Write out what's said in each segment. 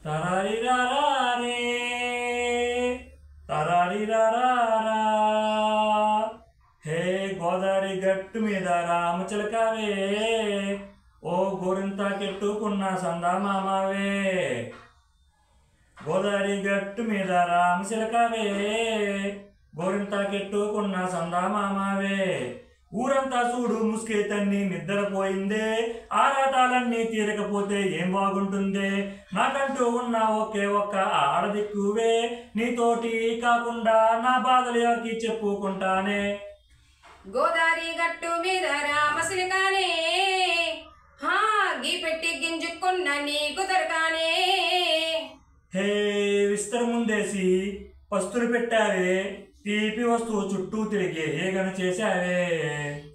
తరారిరారే తరారిరారా హే గోదావరి గట్టు మీద రామచిలకవే ఓ గోరింత కెట్టుకున్న సందామామవే గోదావరి గట్టు మీద రామచిలకవే గోరింత కెట్టుకున్న సందామామవే ఊరంతా చూడు ముసుకే తన్ని నిద్రపోయిందే ఆరాటాలన్నీ తీరకపోతే ఏం బాగుంటుందే నాకంటూ ఉన్న ఒకే ఒక్క ఆడదిక్కువే నీతోటి కాకుండా నా బాధలు ఎవరికి చెప్పుకుంటానే గోదావరి గట్టు మీద రామసిలికానే గీ పెట్టి గింజుకున్న నీకు దొరకానే హే విస్తర ముందేసి పస్తులు పెట్టావే తీపి వస్తువు చుట్టూ తిరిగి ఏగన చేశావే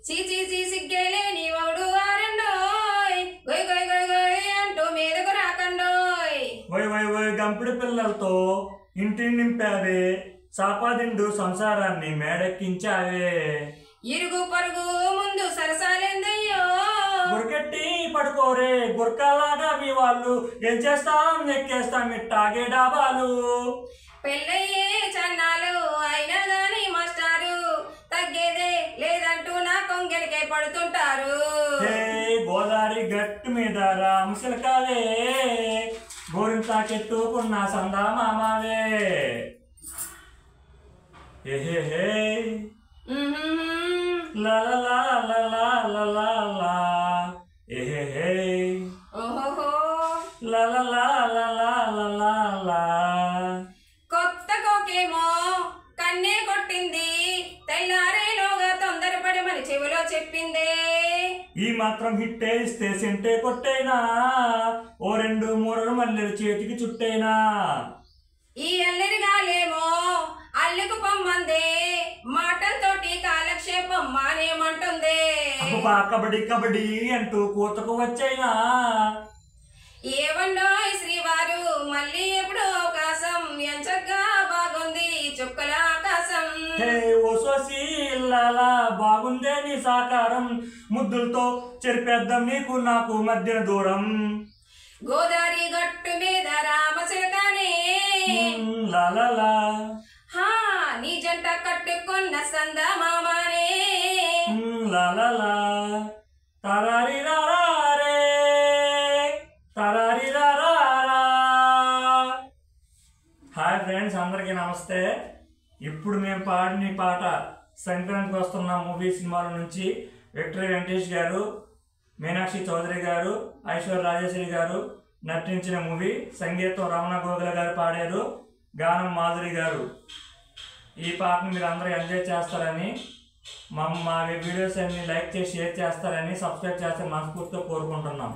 చీచీ సిగ్గేలే నీ వాడు ఆరండోయ్ గొయ్ గొయ్ గొయ్ గొయ్ అంటూ మీదకు రాకండోయ్ వై గంపిడి పిల్లలతో ఇంటిని నింపావే సాపాదిండు సంసారాన్ని మేడెక్కించావే ఇరుగు పరుగు ముందు సరసాలేందయ్యో గురకెట్టి పడుకోరే గురకలాగా మీ వాళ్ళు ఏం చేస్తాం ఎక్కేస్తాం ఇట్టాగే డాబాలు పెళ్ళయ్యే చన్నాలు అయినా గాని మాస్టారు తగ్గేదే లేదంటూ నా కొంగెలికే పడుతుంటారు గోదావరి గట్టు మీద రామసిలకవే గోరింత కెట్టుకున్న సందామామవే హే లా లా లా లా లా లా లా హే ఓహో లా లా లా లా లా లా లా కొత్త కోకేమో కన్నే కొట్టింది తెల్లారేలోగా తొందరపడి మన చెవిలో చెప్పిందే ఈ మాత్రం హిట్టే ఇస్తే సెంటే కొట్టేనా ఓ 2-3 మల్లెలు చేతికి చుట్టేనా ఈ అల్లరిగాలేమో అల్లుకు పొమ్మందే మాటలతోటి కాలక్షేపం మానేమంటుందే అబ్బా కబడ్డీ కబడ్డీ అంటూ కూతకు వచ్చైనా ఏవండోయ్ శ్రీవారు మళ్ళీ ఎప్పుడు అవకాశం ఎంచగ్గా బాగుంది చుక్కల ఆకాశం హే ఓ సోసీలాలా బాగుందే నీ సాకారం ముద్దులతో చెరిపేద్దాం నీకు నాకు మధ్య దూరం గోదావరి గట్టు మీద రామచిలకనే లాలా నీ జంట కట్టుకున్న సందమామనే లాలా తరారిరారే తరారిరారా హాయ్ ఫ్రెండ్స్ అందరికీ నమస్తే ఇప్పుడు మేము పాడిన పాట సంక్రాంతికి వస్తున్న మూవీ సినిమాల నుంచి విక్టరీ వెంకటేష్ గారు మీనాక్షి చౌదరి గారు ఐశ్వర్య రాజేశ్వరి గారు నటించిన మూవీ సంగీతం రమణ గోగుల గారు పాడారు గానం మాధురి గారు ఈ పాటను మీరు అందరూ ఎంజాయ్ చేస్తారని మా వీడియోస్ అన్ని లైక్ చేసి షేర్ చేస్తారని సబ్స్క్రైబ్ చేస్తే మనస్ఫూర్తిగా కోరుకుంటున్నాం